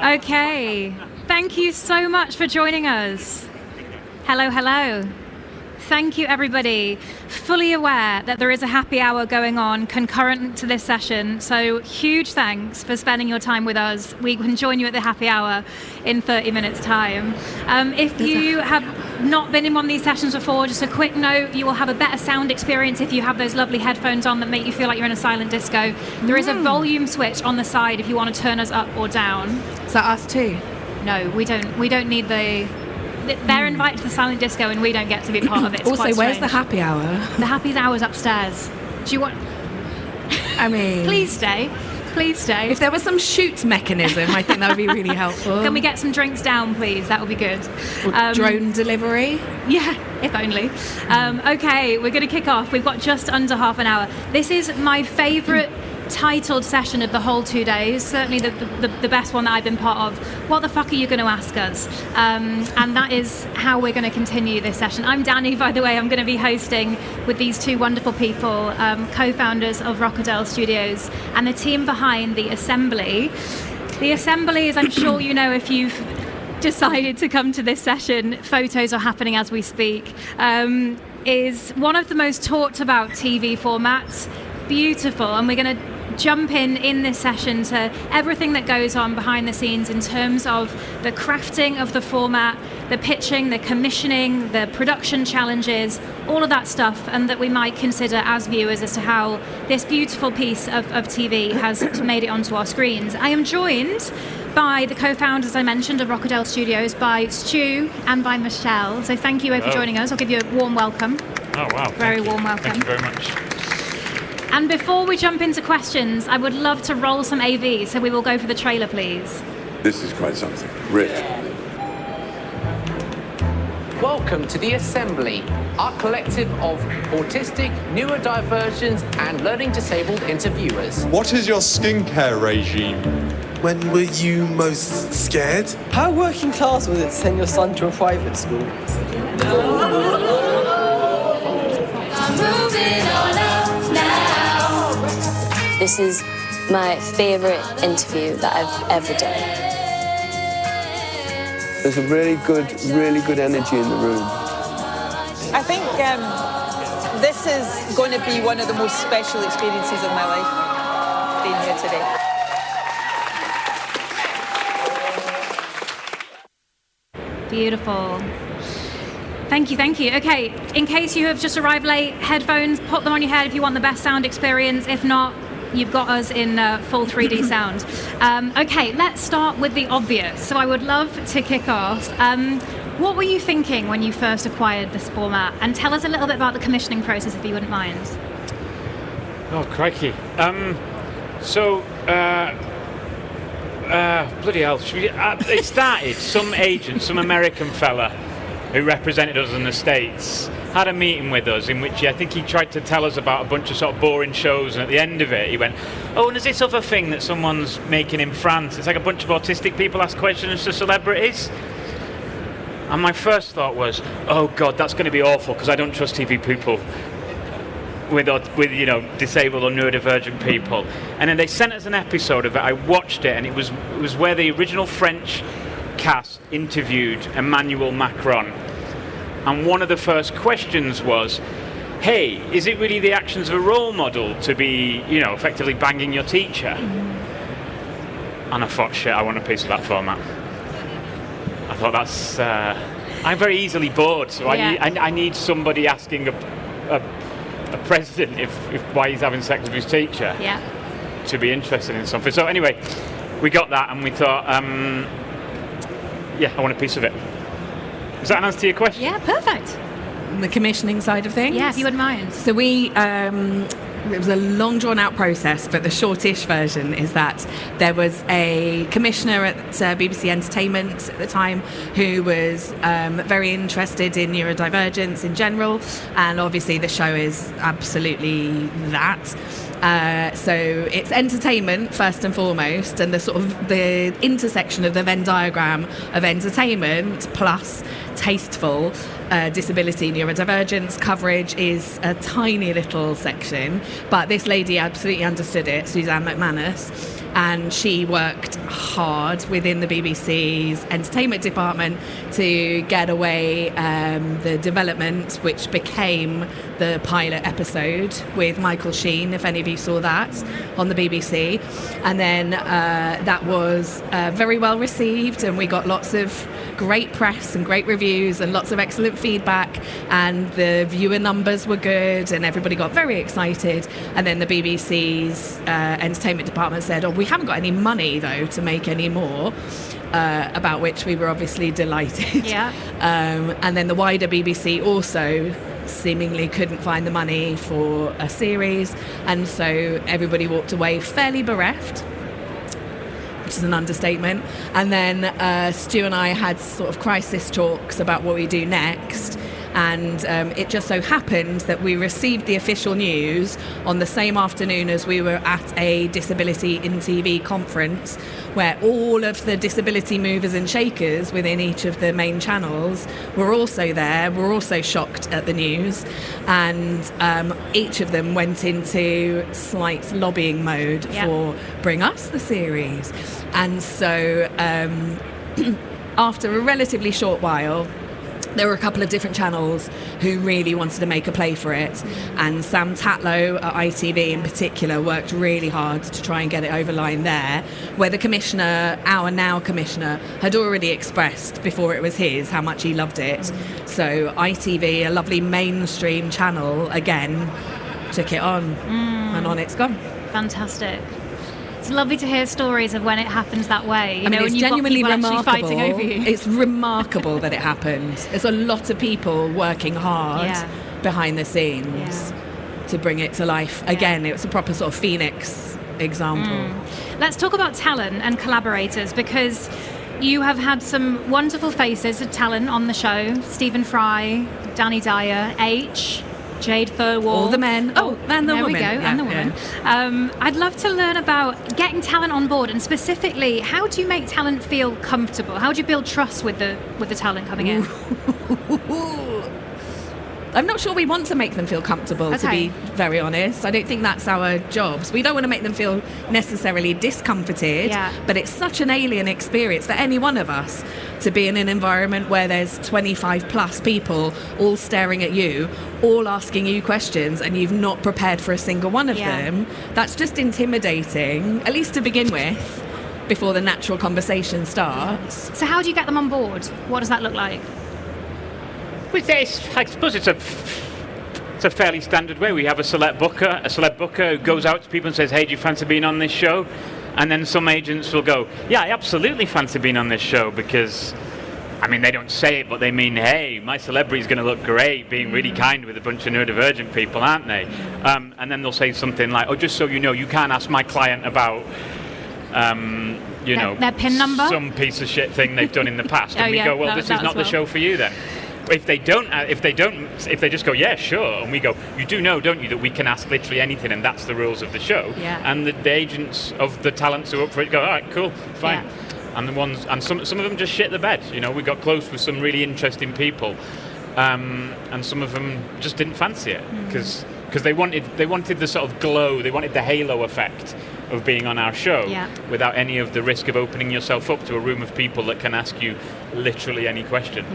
Okay, thank you so much for joining us. Hello, hello. Thank you, everybody. Fully aware that there is a happy hour going on concurrent to this session, so huge thanks for spending your time with us. We can join you at the happy hour in 30 minutes' time. If you have not been in one of these sessions before, just a quick note, you will have a better sound experience if you have those lovely headphones on that make you feel like you're in a silent disco. There is a volume switch on the side if you want to turn us up or down. Is that us too? No, we don't need the... They're invited to the silent disco and we don't get to be part of it. It's also, where's the happy hour? The happy hour's upstairs. Do you want... I mean... Please stay. Please stay. If there was some shoot mechanism, I think that would be really helpful. Can we get some drinks down, please? That would be good. Drone delivery? Yeah, if only. Okay, we're going to kick off. We've got just under half an hour. This is my favourite titled session of the whole 2 days, certainly the best one that I've been part of. What the fuck are you going to ask us? And that is how we're going to continue this session. I'm Danny, by the way. I'm going to be hosting with these two wonderful people, co-founders of Rockadale Studios and the team behind The Assembly. The Assembly, as I'm sure you know if you've decided to come to this session, photos are happening as we speak, is one of the most talked about TV formats. Beautiful, and we're going to jump in this session to everything that goes on behind the scenes in terms of the crafting of the format, the pitching, the commissioning, the production challenges, all of that stuff, and that we might consider as viewers as to how this beautiful piece of TV has made it onto our screens. I am joined by the co-founders, as I mentioned, of Rockadale Studios, by Stu and by Michelle. So thank you for joining us. I'll give you a warm welcome. Oh, wow. Very warm welcome. Thank you very much. And before we jump into questions, I would love to roll some AV, so we will go for the trailer, please. This is quite something. Rick. Welcome to The Assembly, our collective of autistic, neurodivergent and learning disabled interviewers. What is your skincare regime? When were you most scared? How working class was it to send your son to a private school? This is my favourite interview that I've ever done. There's a really good energy in the room. I think this is going to be one of the most special experiences of my life, being here today. Beautiful. Thank you. Okay, in case you have just arrived late, headphones, put them on your head if you want the best sound experience. If not, you've got us in full 3D sound. Okay, let's start with the obvious. So I would love to kick off. What were you thinking when you first acquired this format? And tell us a little bit about the commissioning process, if you wouldn't mind. Oh, crikey. Bloody hell. It started, some agent, some American fella who represented us in the States, had a meeting with us in which I think he tried to tell us about a bunch of sort of boring shows, and at the end of it he went, oh, and there's this other thing that someone's making in France. It's like a bunch of autistic people ask questions to celebrities. And my first thought was, oh God, that's going to be awful, because I don't trust TV people with disabled or neurodivergent people. And then they sent us an episode of it. I watched it, and it was where the original French cast interviewed Emmanuel Macron, and one of the first questions was, hey, is it really the actions of a role model to be, effectively banging your teacher? And I thought, shit, I want a piece of that format. I thought that's I'm very easily bored, so yeah. I need somebody asking a president if why he's having sex with his teacher, to be interested in something. So anyway, we got that and we thought, I want a piece of it. Does that an answer to your question? Yeah, perfect. The commissioning side of things? Yeah, if you wouldn't mind. So it was a long drawn out process, but the shortish version is that there was a commissioner at BBC Entertainment at the time who was very interested in neurodivergence in general, and obviously the show is absolutely that. So it's entertainment first and foremost, and the sort of the intersection of the Venn diagram of entertainment plus tasteful disability neurodivergence coverage is a tiny little section, but this lady absolutely understood it, Suzanne McManus, and she worked hard within the BBC's entertainment department to get away the development, which became the pilot episode with Michael Sheen, if any of you saw that on the BBC. And then that was very well received, and we got lots of great press and great reviews and lots of excellent feedback, and the viewer numbers were good and everybody got very excited. And then the BBC's entertainment department said, we haven't got any money though to make any more, about which we were obviously delighted. Yeah. And then the wider BBC also seemingly couldn't find the money for a series, and so everybody walked away fairly bereft, which is an understatement. And then Stu and I had sort of crisis talks about what we do next, and it just so happened that we received the official news on the same afternoon as we were at a Disability in TV conference, where all of the disability movers and shakers within each of the main channels were also there, were also shocked at the news, and each of them went into slight lobbying mode for Bring Us the series. And so after a relatively short while, there were a couple of different channels who really wanted to make a play for it, and Sam Tatlow at ITV in particular worked really hard to try and get it over line there, where the commissioner, our now commissioner, had already expressed before it was his how much he loved it. So ITV, a lovely mainstream channel, again took it on, and on it's gone. Fantastic. It's lovely to hear stories of when it happens that way. I mean, it's genuinely remarkable. Fighting over you. It's remarkable that it happened. There's a lot of people working hard behind the scenes to bring it to life. Again, it was a proper sort of Phoenix example. Let's talk about talent and collaborators, because you have had some wonderful faces of talent on the show. Stephen Fry, Danny Dyer, H, Jade Thirlwall. All the men. And the there woman. There we go, and the woman. I'd love to learn about getting talent on board, and specifically, how do you make talent feel comfortable? How do you build trust with the talent coming in? I'm not sure we want to make them feel comfortable, to be very honest. I don't think that's our jobs. We don't want to make them feel necessarily discomforted, but it's such an alien experience for any one of us to be in an environment where there's 25 plus people all staring at you, all asking you questions, and you've not prepared for a single one of them. That's just intimidating, at least to begin with, before the natural conversation starts. So how do you get them on board? What does that look like? I suppose it's a fairly standard way. We have a celeb booker who goes out to people and says, hey, do you fancy being on this show? And then some agents will go, yeah, I absolutely fancy being on this show, because, I mean, they don't say it, but they mean, hey, my celebrity's going to look great being really kind with a bunch of neurodivergent people, aren't they? And then they'll say something like, oh, just so you know, you can't ask my client about their PIN number, some piece of shit thing they've done in the past. And we go, well, this is not the show for you then. If they just go, yeah, sure, and we go, you do know, don't you, that we can ask literally anything, and that's the rules of the show. And the agents of the talents who are up for it go, all right, cool, fine. And some of them just shit the bed. We got close with some really interesting people, and some of them just didn't fancy it because they wanted the sort of glow, they wanted the halo effect of being on our show without any of the risk of opening yourself up to a room of people that can ask you literally any question.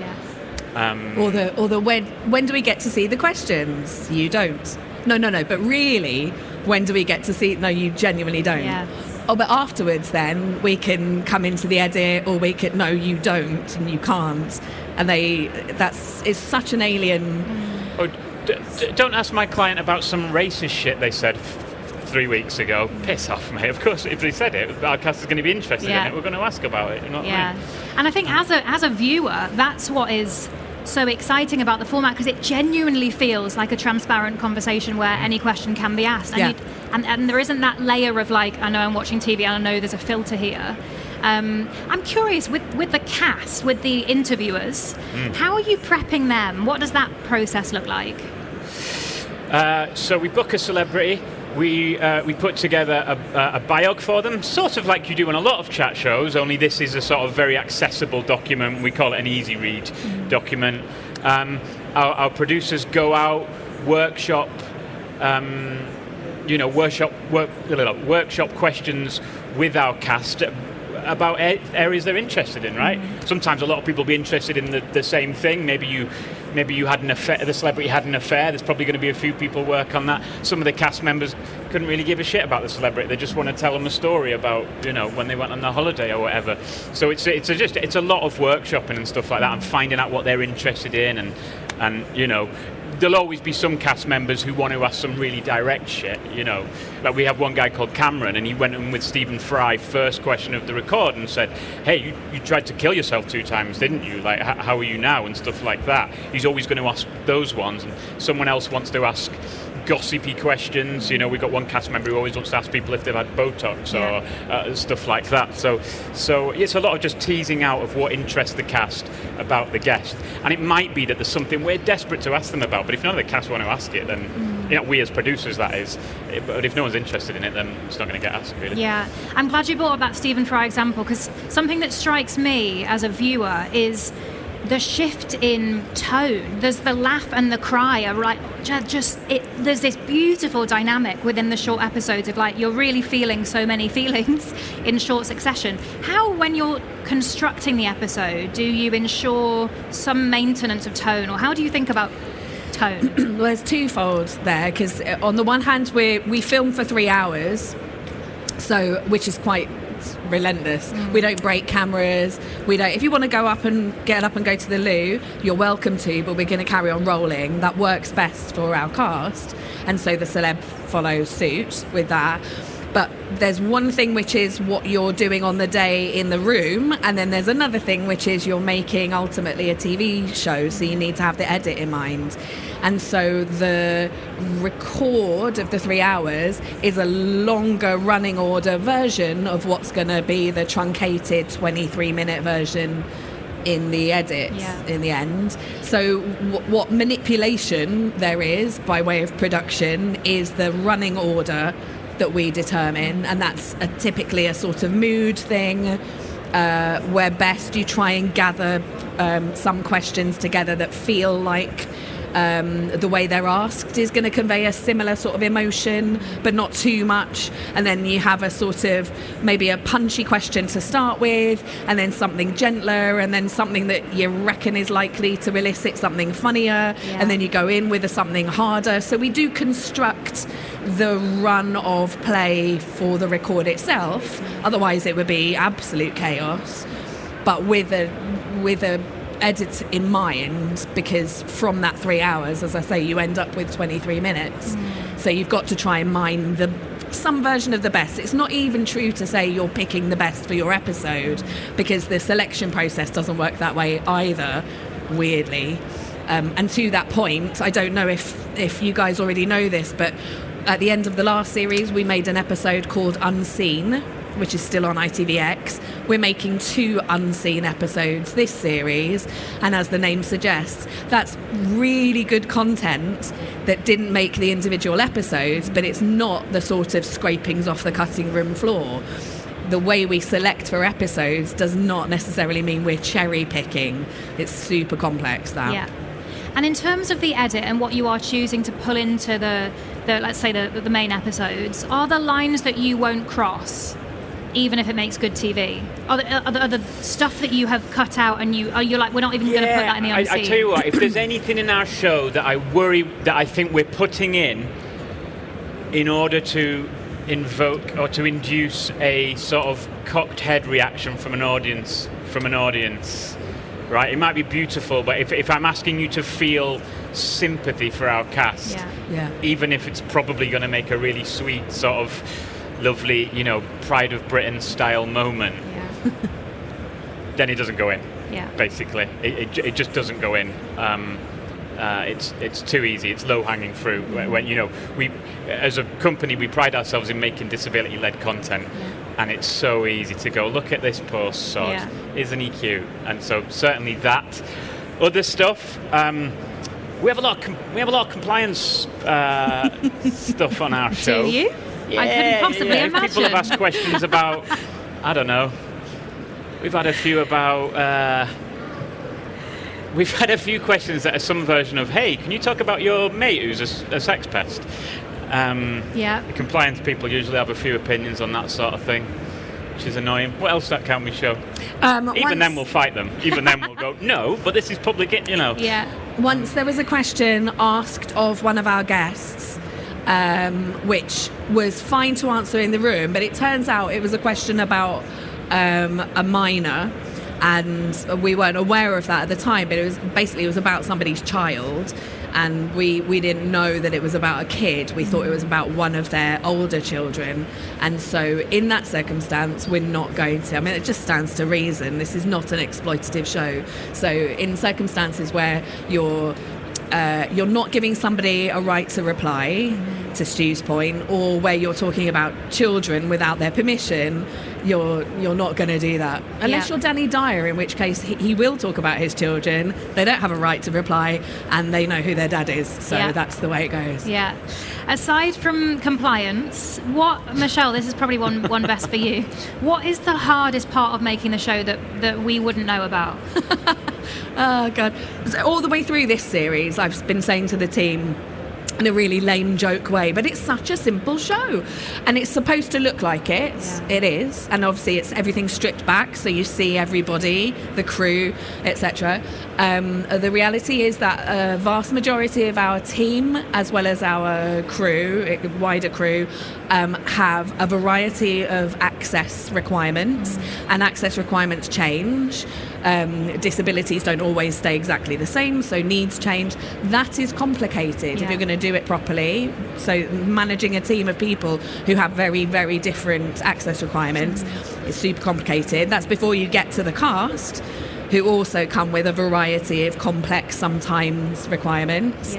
Or the when do we get to see the questions? You don't. No, but really, when do we get to see? No, you genuinely don't. But afterwards then we can come into the edit, or we could, no, you don't and you can't. And it's such an alien. Don't ask my client about some racist shit they said 3 weeks ago. Piss off, mate. Of course, if they said it, our cast is going to be interested in it. We're going to ask about it. You know what I mean? And I think as a viewer, that's what is so exciting about the format, because it genuinely feels like a transparent conversation where any question can be asked. And there isn't that layer of like, I know I'm watching TV and I know there's a filter here. I'm curious, with the cast, with the interviewers, how are you prepping them? What does that process look like? So we book a celebrity. We put together a biog for them, sort of like you do on a lot of chat shows, only this is a sort of very accessible document. We call it an easy read document. Our producers go out, workshop questions with our cast about areas they're interested in, right? Sometimes a lot of people will be interested in the same thing. Maybe you had an affair, the celebrity had an affair. There's probably going to be a few people work on that. Some of the cast members couldn't really give a shit about the celebrity. They just want to tell them a story about, you know, when they went on their holiday or whatever. So it's a lot of workshopping and stuff like that, and finding out what they're interested in, and you know, there'll always be some cast members who want to ask some really direct shit, you know. Like we have one guy called Cameron, and he went in with Stephen Fry first question of the record and said, hey, you tried to kill yourself 2 times, didn't you? Like, how are you now? And stuff like that. He's always going to ask those ones. And someone else wants to ask gossipy questions. You know, we've got one cast member who always wants to ask people if they've had Botox or stuff like that. So it's a lot of just teasing out of what interests the cast about the guest. And it might be that there's something we're desperate to ask them about, but if none of the cast want to ask it, then, you know, we as producers, that is. But if no one's interested in it, then it's not going to get asked, really. Yeah, I'm glad you brought up that Stephen Fry example, because something that strikes me as a viewer is the shift in tone. There's the laugh and the cry are right. There's this beautiful dynamic within the short episodes of, like, you're really feeling so many feelings in short succession. How, when you're constructing the episode, do you ensure some maintenance of tone, or how do you think about tone? Well, there's twofold there, because on the one hand we film for 3 hours, which is quite relentless. We don't break cameras. We don't. If you want to get up and go to the loo, you're welcome to, but we're going to carry on rolling. That works best for our cast, and so the celeb follows suit with that. But there's one thing which is what you're doing on the day in the room, and then there's another thing which is you're making ultimately a TV show, so you need to have the edit in mind. And so the record of the 3 hours is a longer running order version of what's going to be the truncated 23-minute version in the edit in the end. So what manipulation there is by way of production is the running order that we determine, and that's typically a sort of mood thing, where best you try and gather some questions together that feel like the way they're asked is going to convey a similar sort of emotion, but not too much. And then you have a sort of maybe a punchy question to start with, and then something gentler, and then something that you reckon is likely to elicit something funnier, and then you go in with something harder. So we do construct the run of play for the record itself, otherwise it would be absolute chaos, but with a edit in mind, because from that 3 hours, as I say, you end up with 23 minutes. So you've got to try and mine some version of the best. It's not even true to say you're picking the best for your episode, because the selection process doesn't work that way either, weirdly. And to that point, I don't know if you guys already know this, but at the end of the last series, we made an episode called Unseen, which is still on ITVX. We're making 2 unseen episodes this series, and as the name suggests, that's really good content that didn't make the individual episodes, but it's not the sort of scrapings off the cutting room floor. The way we select for episodes does not necessarily mean we're cherry picking. It's super complex, that. Yeah. And in terms of the edit and what you are choosing to pull into the let's say the main episodes, are there lines that you won't cross, even if it makes good TV? Are the stuff that you have cut out and you're like, we're not even going to put that in the unseen? I tell you what, if there's anything in our show that I worry that I think we're putting in order to invoke or to induce a sort of cocked head reaction from an audience, right? It might be beautiful, but if I'm asking you to feel sympathy for our cast, even if it's probably going to make a really sweet sort of lovely, you know, Pride of Britain style moment, then it doesn't go in. Basically, it just doesn't go in. It's too easy. It's low hanging fruit. When you know, we as a company, we pride ourselves in making disability led content. And it's so easy to go, look at this poor sod, isn't he cute? And so certainly that. Other stuff, we have a lot of compliance stuff on our show. Do you? Yeah, I couldn't possibly imagine. People have asked questions about, I don't know. We've had a few questions that are some version of, hey, can you talk about your mate who's a sex pest? The compliance people usually have a few opinions on that sort of thing. which is annoying. What else can we show? Even then we'll fight them. Even then we'll go, no, but this is public, Yeah. Once there was a question asked of one of our guests, which was fine to answer in the room, but it turns out it was a question about a minor, and we weren't aware of that at the time, but it was about somebody's child, and we didn't know that it was about a kid. We thought it was about one of their older children, and so in that circumstance we're not going to, it just stands to reason, this is not an exploitative show. So in circumstances where you're not giving somebody a right to reply, to Stu's point, or where you're talking about children without their permission, you're not going to do that. Unless you're Danny Dyer, in which case he will talk about his children. They don't have a right to reply, and they know who their dad is. So that's the way it goes. Yeah. Aside from compliance, Michelle, this is probably one best for you. What is the hardest part of making the show that we wouldn't know about? Oh, God. So all the way through this series, I've been saying to the team, in a really lame joke way, but it's such a simple show, and it's supposed to look like it. It is, and obviously it's everything stripped back, so you see everybody, the crew, etc. The reality is that a vast majority of our team, as well as our crew, wider crew, have a variety of access requirements, and access requirements change. Disabilities don't always stay exactly the same, so needs change. That is complicated if you're going to do it properly. So managing a team of people who have very, very different access requirements is super complicated. That's before you get to the cast, who also come with a variety of complex, sometimes, requirements.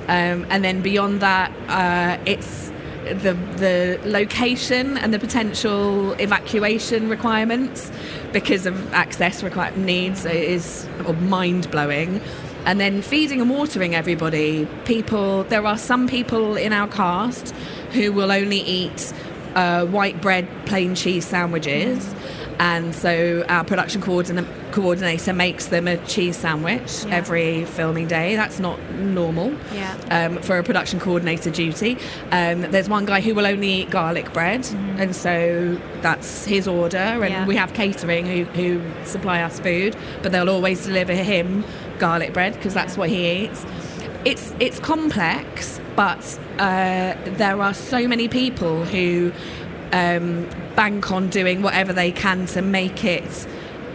And then beyond that, it's the location and the potential evacuation requirements because of access needs is mind-blowing. And then feeding and watering everybody. There are some people in our cast who will only eat white bread, plain cheese sandwiches. And so our production coordinator makes them a cheese sandwich every filming day. That's not normal for a production coordinator duty. There's one guy who will only eat garlic bread, and so that's his order. And we have catering who supply us food, but they'll always deliver him garlic bread because that's what he eats. It's complex, but there are so many people who bank on doing whatever they can to make it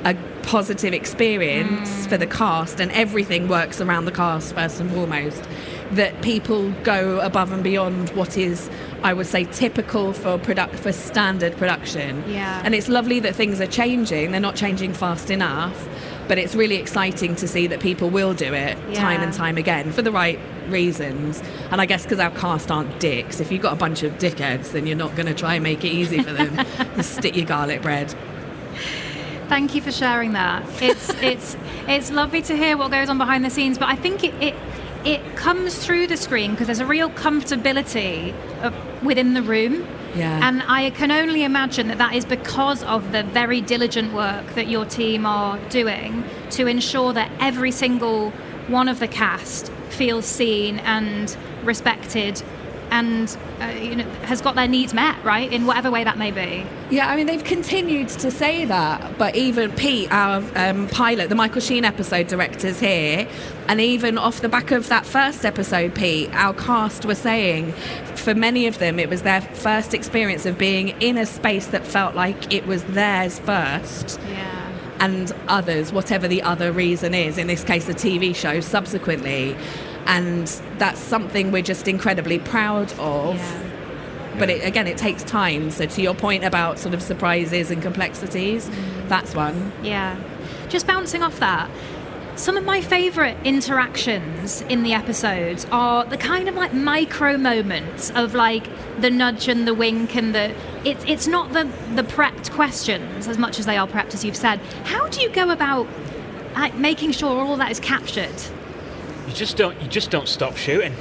a positive experience for the cast, and everything works around the cast first and foremost, that people go above and beyond what is, I would say, typical for standard production. And it's lovely that things are changing. They're not changing fast enough, but it's really exciting to see that people will do it time and time again for the right reasons. And I guess because our cast aren't dicks. If you've got a bunch of dickheads, then you're not going to try and make it easy for them. Just stick your garlic bread. Thank you for sharing that. It's lovely to hear what goes on behind the scenes, but I think it comes through the screen because there's a real comfortability within the room. And I can only imagine that is because of the very diligent work that your team are doing to ensure that every single one of the cast feels seen and respected and has got their needs met, right, in whatever way that may be. They've continued to say that, but even Pete, our pilot, the Michael Sheen episode director's here, and even off the back of that first episode, Pete, our cast were saying for many of them it was their first experience of being in a space that felt like it was theirs first. And others, whatever the other reason is, in this case a TV show, subsequently. And that's something we're just incredibly proud of. But it takes time. So to your point about sort of surprises and complexities, that's one. Just bouncing off that, some of my favourite interactions in the episodes are the kind of like micro moments of like the nudge and the wink and it's not the prepped questions as much as they are prepped, as you've said. How do you go about making sure all that is captured? You just don't stop shooting.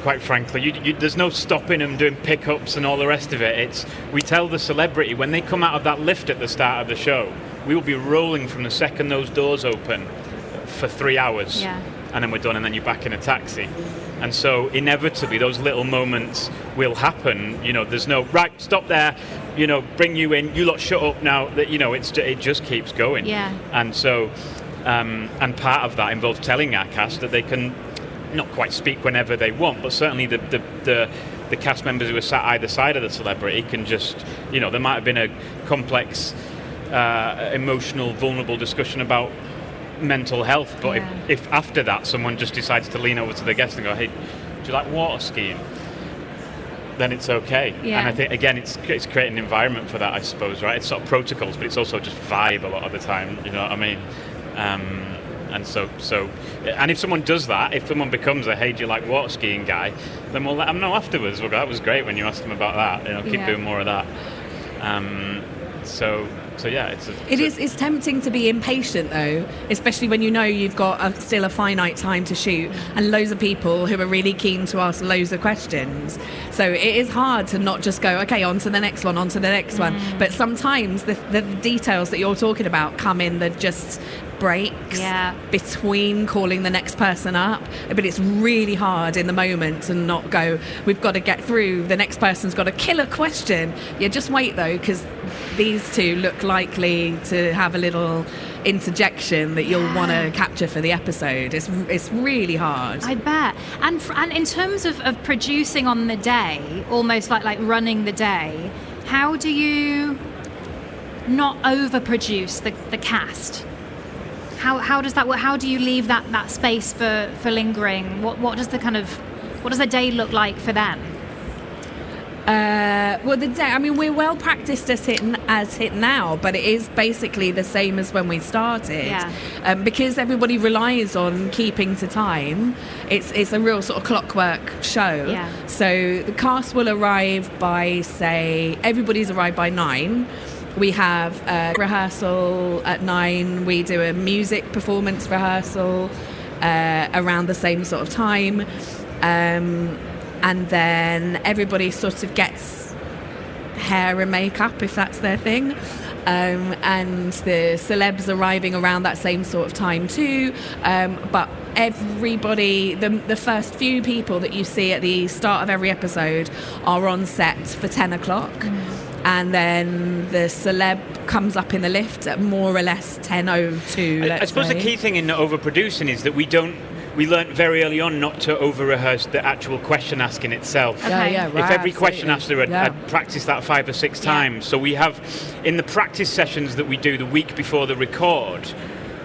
Quite frankly, there's no stopping them doing pickups and all the rest of it. We tell the celebrity when they come out of that lift at the start of the show, we will be rolling from the second those doors open for 3 hours, and then we're done, and then you're back in a taxi. And so inevitably those little moments will happen. You know, there's no, right, stop there, you know, bring you in, you lot shut up now. That, you know, it just keeps going. Yeah. And so, and part of that involves telling our cast that they can not quite speak whenever they want, but certainly the cast members who are sat either side of the celebrity can just, you know, there might have been a complex, emotional, vulnerable discussion about mental health, but if after that someone just decides to lean over to the guest and go, hey, do you like water skiing? Then it's okay. Yeah. And I think, again, it's creating an environment for that, I suppose, right? It's sort of protocols, but it's also just vibe a lot of the time, you know what I mean? And so, and if someone does that, if someone becomes a hey, do you like water skiing guy, then we'll let them know afterwards. Well, that was great when you asked them about that. You know, keep doing more of that. So yeah, it's tempting to be impatient though, especially when you know you've got still a finite time to shoot and loads of people who are really keen to ask loads of questions. So it is hard to not just go, okay, on to the next one, one. But sometimes the details that you're talking about come in that just breaks between calling the next person up, but it's really hard in the moment to not go, we've got to get through, the next person's got a killer question. Just wait though, because these two look likely to have a little interjection that you'll want to capture for the episode. It's really hard. I bet. And in terms of producing on the day, almost like running the day, how do you not overproduce the cast? How does that work? How do you leave that space for lingering? What does the day look like for them? Well, the day, I mean, we're well practiced as hit now, but it is basically the same as when we started. Because everybody relies on keeping to time, it's a real sort of clockwork show. So the cast will arrive by, say, everybody's arrived by 9. We have a rehearsal at 9. We do a music performance rehearsal around the same sort of time. And then everybody sort of gets hair and makeup, if that's their thing. And the celebs arriving around that same sort of time too. But everybody, the first few people that you see at the start of every episode are on set for 10 o'clock. And then the celeb comes up in the lift at more or less 10:02. I suppose the key thing in not overproducing is that we learnt very early on not to over-rehearse the actual question asking itself. Okay. If every question asker had practiced that 5 or 6 times. So we have, in the practice sessions that we do the week before the record,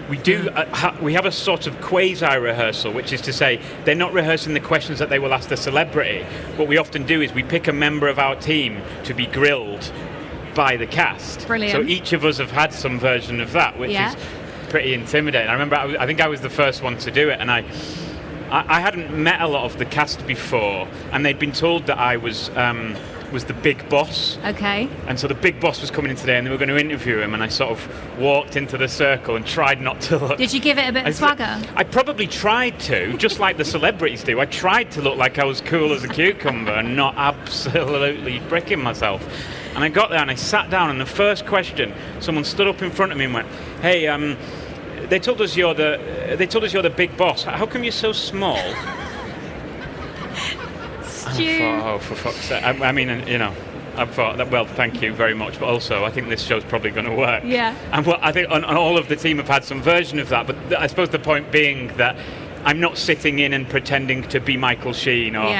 we have a sort of quasi-rehearsal, which is to say they're not rehearsing the questions that they will ask the celebrity. What we often do is we pick a member of our team to be grilled by the cast. Brilliant. So each of us have had some version of that, which is pretty intimidating. I remember I think I was the first one to do it, and I hadn't met a lot of the cast before, and they'd been told that I was the big boss. Okay. And so the big boss was coming in today and they were going to interview him, and I sort of walked into the circle and tried not to look. Did you give it a bit of swagger? I probably tried to, just like the celebrities do. I tried to look like I was cool as a cucumber and not absolutely bricking myself. And I got there and I sat down, and the first question, someone stood up in front of me and went, hey, they told us you're the big boss. How come you're so small? I thought, oh, for fuck's sake. I mean, you know, I thought that, well, thank you very much, but also I think this show's probably going to work. Yeah. And I think on all of the team have had some version of that, but I suppose the point being that I'm not sitting in and pretending to be Michael Sheen or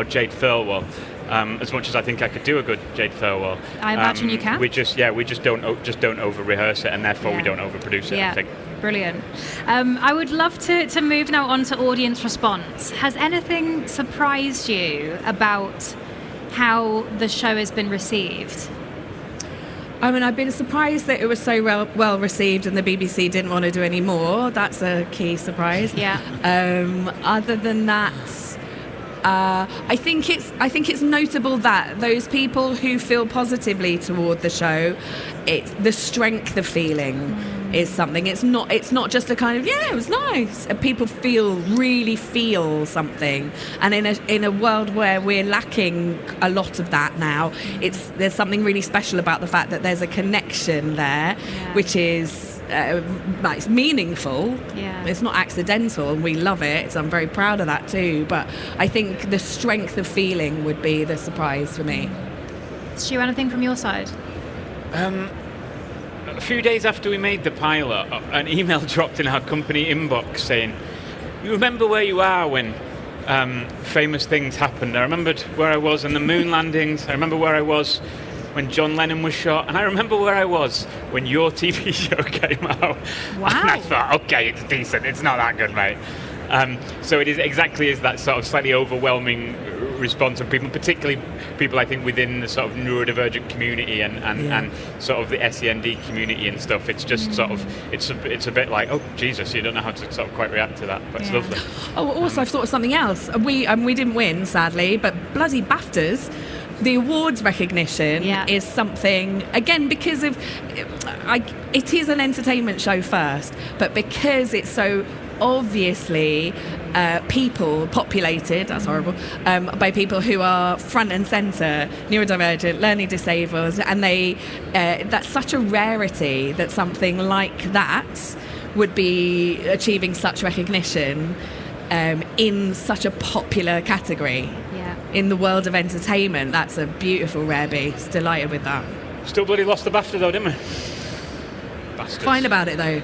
Jade Thirlwell. As much as I think I could do a good Jade Thirlwell. I imagine you can. We just don't over rehearse it, and therefore we don't overproduce it. I think. Brilliant. I would love to move now on to audience response. Has anything surprised you about how the show has been received? I mean, I've been surprised that it was so well received and the BBC didn't want to do any more. That's a key surprise. Yeah. Other than that, I think it's notable that those people who feel positively toward the show, it's the strength of feeling is something. It's not just a kind of it was nice. People really feel something, and in a world where we're lacking a lot of that now, there's something really special about the fact that there's a connection there, which is like, it's meaningful. Yeah. It's not accidental, and we love it. So I'm very proud of that too. But I think the strength of feeling would be the surprise for me. Stu, anything from your side? A few days after we made the pilot, an email dropped in our company inbox saying, "You remember where you are when famous things happened?" I remembered where I was in the moon landings. I remember where I was when John Lennon was shot, and I remember where I was when your TV show came out. Wow. And I thought, okay, it's decent. It's not that good, mate. So it is exactly as that sort of slightly overwhelming response from people, particularly people I think within the sort of neurodivergent community and sort of the SEND community and stuff. It's just sort of it's a bit like, oh Jesus, you don't know how to sort of quite react to that, but it's lovely. Oh, also I've thought of something else. We didn't win, sadly, but bloody BAFTAs. The awards recognition is something, again, because of it is an entertainment show first, but because it's so obviously populated, that's horrible, by people who are front and centre, neurodivergent, learning disabled, and that's such a rarity that something like that would be achieving such recognition in such a popular category. In the world of entertainment. That's a beautiful rare beast. Delighted with that. Still bloody lost the BAFTA though, didn't we? Bastards. Fine about it though.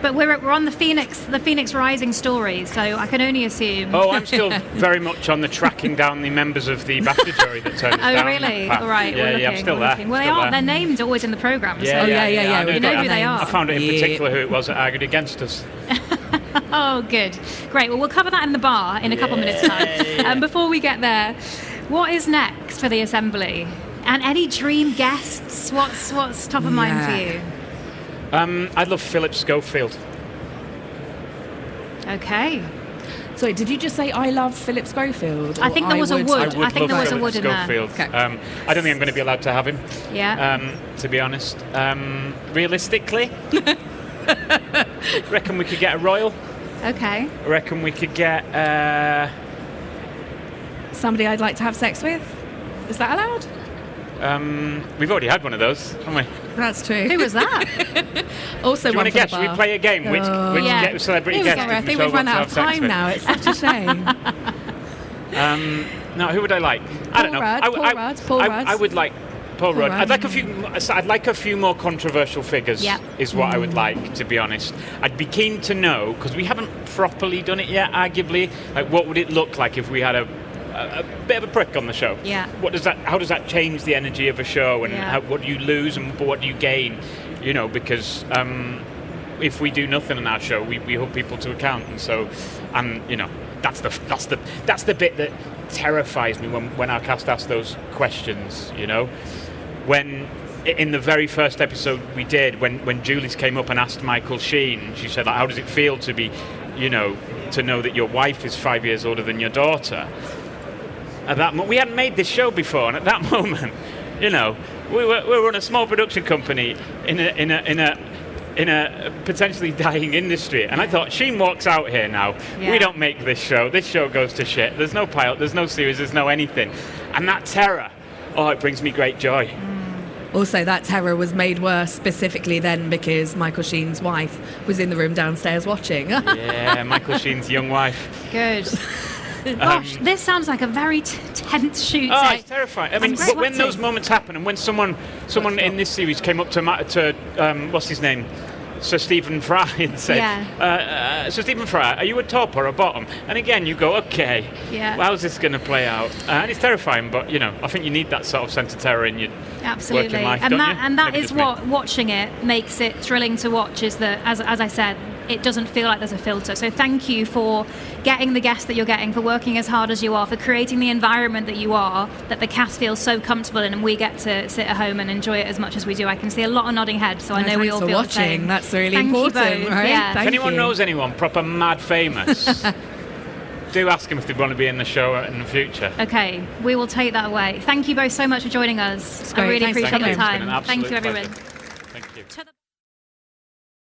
But we're on the Phoenix Rising story, so I can only assume. Oh, I'm still very much on the tracking down the members of the BAFTA jury that turned us down. Oh, really? All right. Yeah, I'm still there. Well, they're named always in the programme. Yeah. You know who they are. I found it in particular who it was that argued against us. Oh, good. Great. Well, we'll cover that in the bar in a couple of minutes' time. Before we get there, what is next for the Assembly? And any dream guests? What's top of mind for you? I'd love Philip Schofield. Okay. Sorry, did you just say I love Philip Schofield? I think there was a wood. I think there was a wood in there. Okay. I don't think I'm going to be allowed to have him. Yeah. To be honest, realistically, reckon we could get a royal. Okay. I reckon we could get somebody I'd like to have sex with. Is that allowed? We've already had one of those, haven't we? That's true. Who was that? Also, do you want to guess? Should we play a game? Which celebrity guest? Sorry, I think we've run out of time now. It's such a shame. No, who would I like? I don't know. Paul Rudd. I would like Paul Rudd. I'd like a few more controversial figures. Yep. Is what I would like, to be honest. I'd be keen to know, because we haven't properly done it yet. Arguably, like what would it look like if we had a bit of a prick on the show? Yeah. How does that change the energy of a show, and what do you lose and what do you gain? You know, because if we do nothing on our show, we hold people to account, and so, you know, that's the bit that terrifies me when our cast asks those questions. You know, when in the very first episode we did, when Julie's came up and asked Michael Sheen, she said, like, how does it feel to be, you know, to know that your wife is 5 years older than your daughter? At that moment, we hadn't made this show before, and at that moment, you know, we were on a small production company in a potentially dying industry, and I thought, Sheen walks out here now. Yeah. We don't make this show. This show goes to shit. There's no pilot. There's no series. There's no anything. And that terror, it brings me great joy. Also, that terror was made worse specifically then because Michael Sheen's wife was in the room downstairs watching. Yeah, Michael Sheen's young wife. Good. Gosh, this sounds like a very tense shoot. Oh, it's terrifying. I mean, when those moments happen, and when someone in this series came up to what's his name, Sir Stephen Fry, and said, Sir Stephen Fry, are you a top or a bottom? And again, you go, okay, how's this going to play out? And it's terrifying, but you know, I think you need that sort of sense of terror in your working life, don't you? And that is what watching it makes it thrilling to watch. Is that, as I said, it doesn't feel like there's a filter. So thank you for getting the guests that you're getting, for working as hard as you are, for creating the environment that you are, that the cast feels so comfortable in, and we get to sit at home and enjoy it as much as we do. I can see a lot of nodding heads, so I know we all feel the same. That's really important, right? Yeah. If anyone knows anyone proper mad famous, do ask them if they want to be in the show in the future. Okay, we will take that away. Thank you both so much for joining us. I really appreciate your time. Thank you, everyone. Thank you.